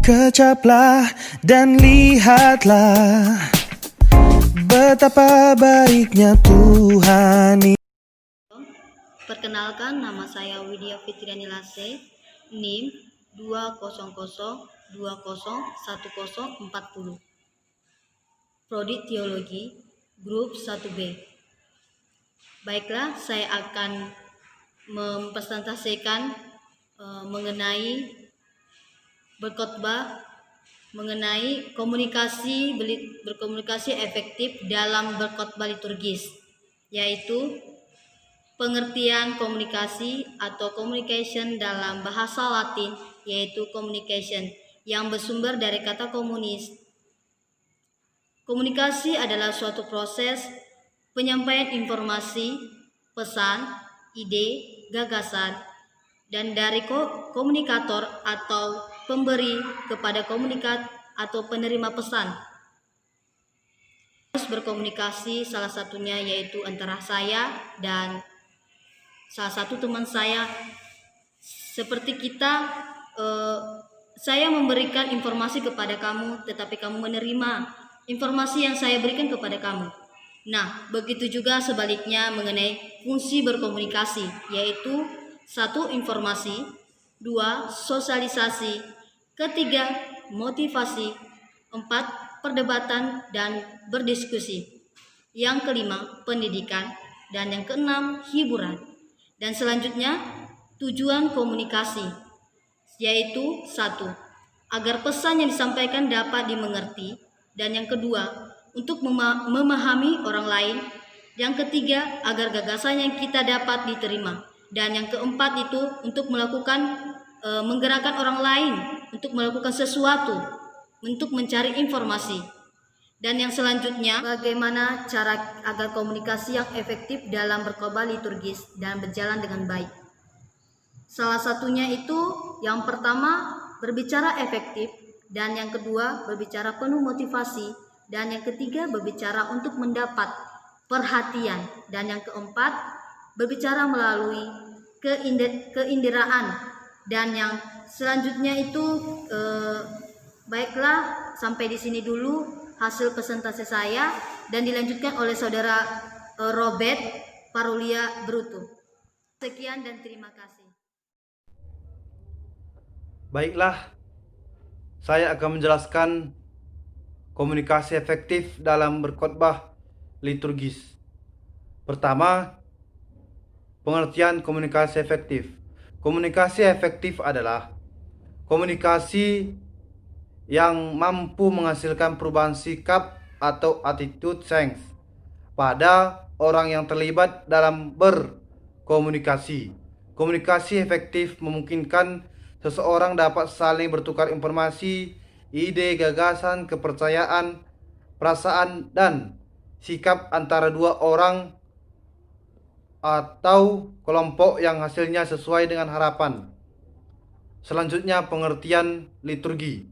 Kecaplah dan lihatlah betapa baiknya Tuhan. Perkenalkan, nama saya Widya Fitriani Lase, NIM 200201040. Prodi Teologi, Grup 1B. Baiklah, saya akan mempresentasikan mengenai berkhotbah, mengenai berkomunikasi efektif dalam berkhotbah liturgis, yaitu pengertian komunikasi atau communication dalam bahasa Latin, yaitu communication, yang bersumber dari kata komunis. Komunikasi adalah suatu proses penyampaian informasi, pesan, ide, gagasan, dan dari komunikator atau pemberi kepada komunikat atau penerima pesan. Berkomunikasi salah satunya yaitu antara saya dan salah satu teman saya. Seperti kita, saya memberikan informasi kepada kamu, tetapi kamu menerima informasi yang saya berikan kepada kamu. Nah, begitu juga sebaliknya mengenai fungsi berkomunikasi, yaitu 1. Informasi, 2. Sosialisasi, 3. Motivasi, 4. Perdebatan dan berdiskusi, yang kelima pendidikan, dan yang keenam hiburan. Dan selanjutnya tujuan komunikasi, yaitu 1. Agar pesan yang disampaikan dapat dimengerti, dan yang kedua untuk memahami orang lain, yang ketiga agar gagasan yang kita dapat diterima, dan yang keempat itu untuk menggerakkan orang lain untuk melakukan sesuatu, untuk mencari informasi. Dan yang selanjutnya, bagaimana cara agar komunikasi yang efektif dalam berkhotbah liturgis dan berjalan dengan baik. Salah satunya itu yang pertama berbicara efektif, dan yang kedua berbicara penuh motivasi, dan yang ketiga berbicara untuk mendapat perhatian, dan yang keempat berbicara melalui keinderaan. Dan yang selanjutnya itu baiklah, sampai di sini dulu hasil presentasi saya, dan dilanjutkan oleh saudara Robert Parulia Brutu. Sekian dan terima kasih. Baiklah, saya akan menjelaskan komunikasi efektif dalam berkhotbah liturgis. Pertama, pengertian komunikasi efektif. Komunikasi efektif adalah komunikasi yang mampu menghasilkan perubahan sikap atau attitude change pada orang yang terlibat dalam berkomunikasi. Komunikasi efektif memungkinkan seseorang dapat saling bertukar informasi, ide, gagasan, kepercayaan, perasaan, dan sikap antara dua orang atau kelompok yang hasilnya sesuai dengan harapan. Selanjutnya, pengertian liturgi.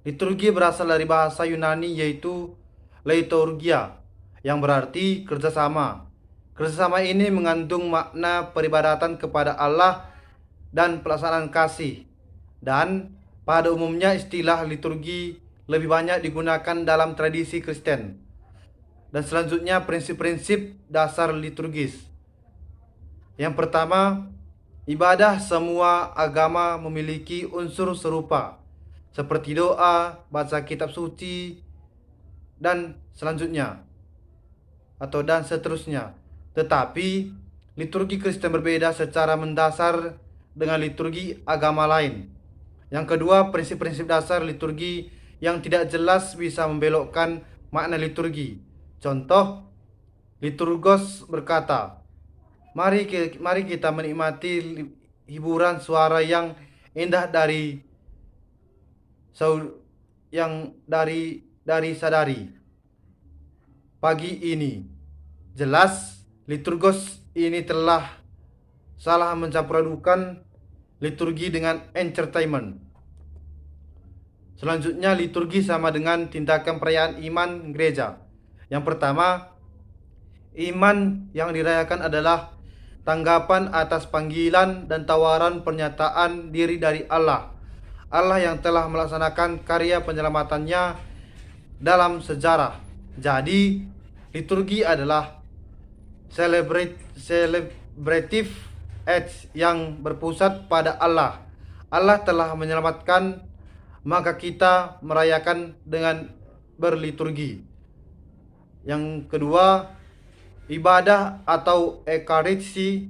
Liturgi berasal dari bahasa Yunani yaitu liturgia, yang berarti kerjasama. Kerjasama ini mengandung makna peribadatan kepada Allah dan pelaksanaan kasih. Dan pada umumnya istilah liturgi lebih banyak digunakan dalam tradisi Kristen. Dan selanjutnya prinsip-prinsip dasar liturgis. Yang pertama, ibadah semua agama memiliki unsur serupa, seperti doa, baca kitab suci, dan selanjutnya, dan seterusnya. Tetapi liturgi Kristen berbeda secara mendasar dengan liturgi agama lain. Yang kedua, prinsip-prinsip dasar liturgi yang tidak jelas bisa membelokkan makna liturgi. Contoh, liturgos berkata, mari kita menikmati hiburan suara yang indah dari sadari pagi ini. Jelas, liturgos ini telah salah mencampuradukan liturgi dengan entertainment. Selanjutnya, liturgi sama dengan tindakan perayaan iman gereja. Yang pertama, iman yang dirayakan adalah tanggapan atas panggilan dan tawaran pernyataan diri dari Allah Allah yang telah melaksanakan karya penyelamatannya dalam sejarah. Jadi, liturgi adalah celebrative acts yang berpusat pada Allah. Allah telah menyelamatkan, maka kita merayakan dengan berliturgi. Yang kedua, ibadah atau Eucharisty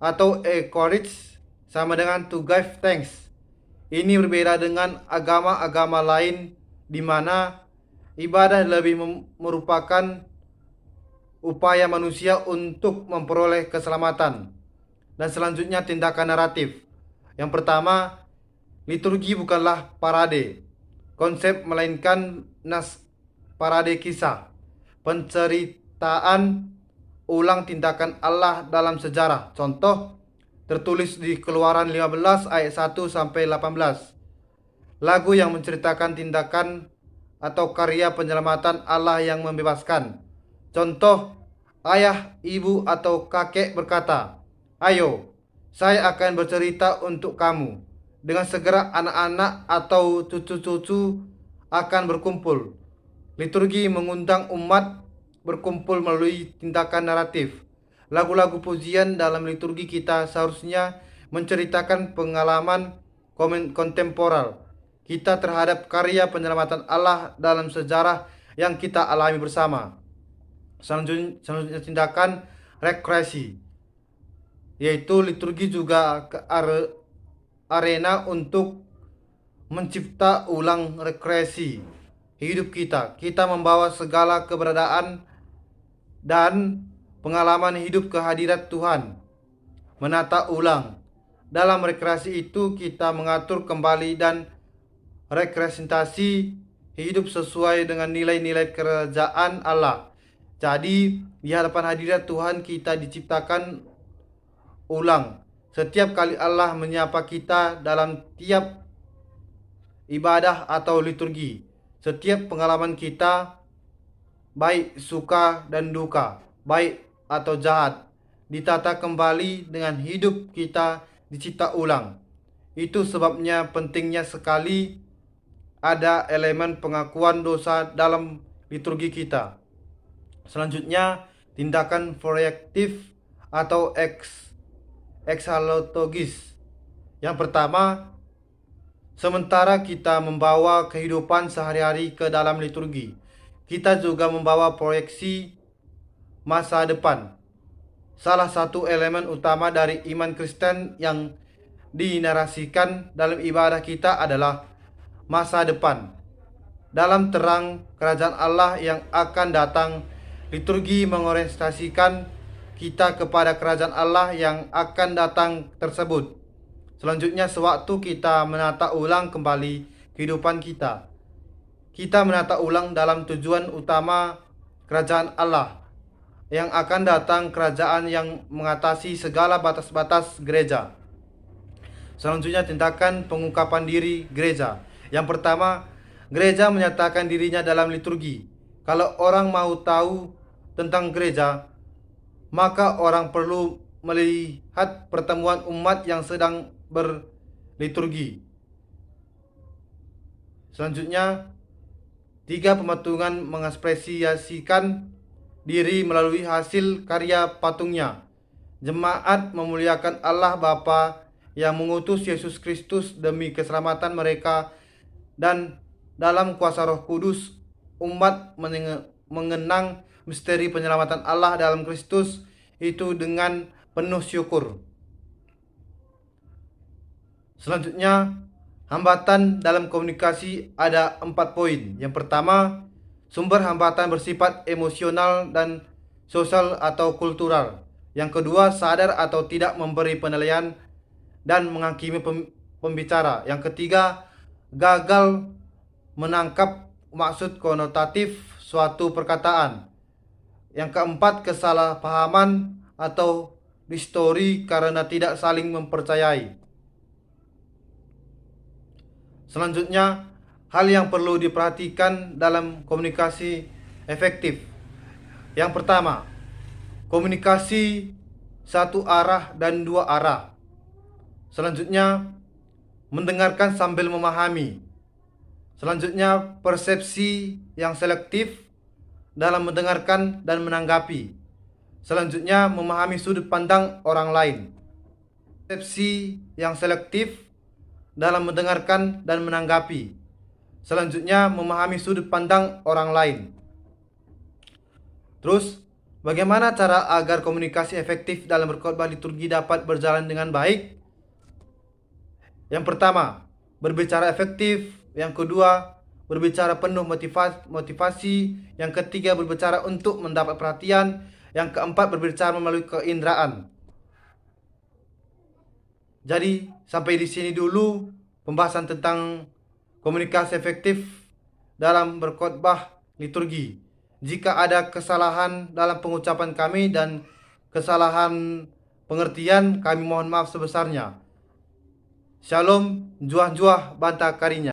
atau Eucharist sama dengan to give thanks. Ini berbeda dengan agama-agama lain di mana ibadah lebih merupakan upaya manusia untuk memperoleh keselamatan. Dan selanjutnya tindakan naratif. Yang pertama, liturgi bukanlah parade konsep melainkan parade kisah, penceritaan ulang tindakan Allah dalam sejarah. Contoh tertulis di Keluaran 15 ayat 1 sampai 18. Lagu yang menceritakan tindakan atau karya penyelamatan Allah yang membebaskan. Contoh, ayah, ibu atau kakek berkata, "Ayo, saya akan bercerita untuk kamu." Dengan segera anak-anak atau cucu-cucu akan berkumpul. Liturgi mengundang umat berkumpul melalui tindakan naratif. Lagu-lagu pujian dalam liturgi kita seharusnya menceritakan pengalaman kontemporer kita terhadap karya penyelamatan Allah dalam sejarah yang kita alami bersama. Selanjutnya tindakan rekreasi, yaitu liturgi juga arena untuk mencipta ulang rekreasi hidup kita. Kita membawa segala keberadaan dan pengalaman hidup ke hadirat Tuhan, menata ulang. Dalam rekreasi itu kita mengatur kembali dan representasi hidup sesuai dengan nilai-nilai kerajaan Allah. Jadi di hadapan hadirat Tuhan kita diciptakan ulang. Setiap kali Allah menyapa kita dalam tiap ibadah atau liturgi, setiap pengalaman kita, baik suka dan duka, baik atau jahat, ditata kembali dengan hidup kita dicipta ulang. Itu sebabnya pentingnya sekali ada elemen pengakuan dosa dalam liturgi kita. Selanjutnya, tindakan proaktif atau exhalotogis. Yang pertama, sementara kita membawa kehidupan sehari-hari ke dalam liturgi, kita juga membawa proyeksi masa depan. Salah satu elemen utama dari iman Kristen yang dinarasikan dalam ibadah kita adalah masa depan. Dalam terang kerajaan Allah yang akan datang, liturgi mengorientasikan kita kepada kerajaan Allah yang akan datang tersebut. Selanjutnya, sewaktu kita menata ulang kembali kehidupan kita, kita menata ulang dalam tujuan utama kerajaan Allah yang akan datang, kerajaan yang mengatasi segala batas-batas gereja. Selanjutnya, tindakan pengungkapan diri gereja. Yang pertama, gereja menyatakan dirinya dalam liturgi. Kalau orang mau tahu tentang gereja, maka orang perlu melihat pertemuan umat yang sedang berliturgi. Selanjutnya, 3 pematungan mengekspresiasikan diri melalui hasil karya patungnya. Jemaat memuliakan Allah Bapa yang mengutus Yesus Kristus demi keselamatan mereka, dan dalam kuasa Roh Kudus umat mengenang misteri penyelamatan Allah dalam Kristus itu dengan penuh syukur. Selanjutnya, hambatan dalam komunikasi ada 4 poin. Yang pertama, sumber hambatan bersifat emosional dan sosial atau kultural. Yang kedua, sadar atau tidak memberi penilaian dan menghakimi pembicara. Yang ketiga, gagal menangkap maksud konotatif suatu perkataan. Yang keempat, kesalahpahaman atau distori karena tidak saling mempercayai. Selanjutnya, hal yang perlu diperhatikan dalam komunikasi efektif. Yang pertama, komunikasi satu arah dan 2 arah. Selanjutnya, mendengarkan sambil memahami. Selanjutnya, persepsi yang selektif dalam mendengarkan dan menanggapi. Selanjutnya, memahami sudut pandang orang lain. Persepsi yang selektif dalam mendengarkan dan menanggapi. Selanjutnya, memahami sudut pandang orang lain. Terus, bagaimana cara agar komunikasi efektif dalam berkhotbah liturgi dapat berjalan dengan baik? Yang pertama, berbicara efektif. Yang kedua, berbicara penuh motivasi. Yang ketiga, berbicara untuk mendapat perhatian. Yang keempat, berbicara melalui keinderaan. Jadi, sampai di sini dulu pembahasan tentang komunikasi efektif dalam berkhotbah liturgi. Jika ada kesalahan dalam pengucapan kami dan kesalahan pengertian, kami mohon maaf sebesarnya. Shalom, juah-juah banta karinya.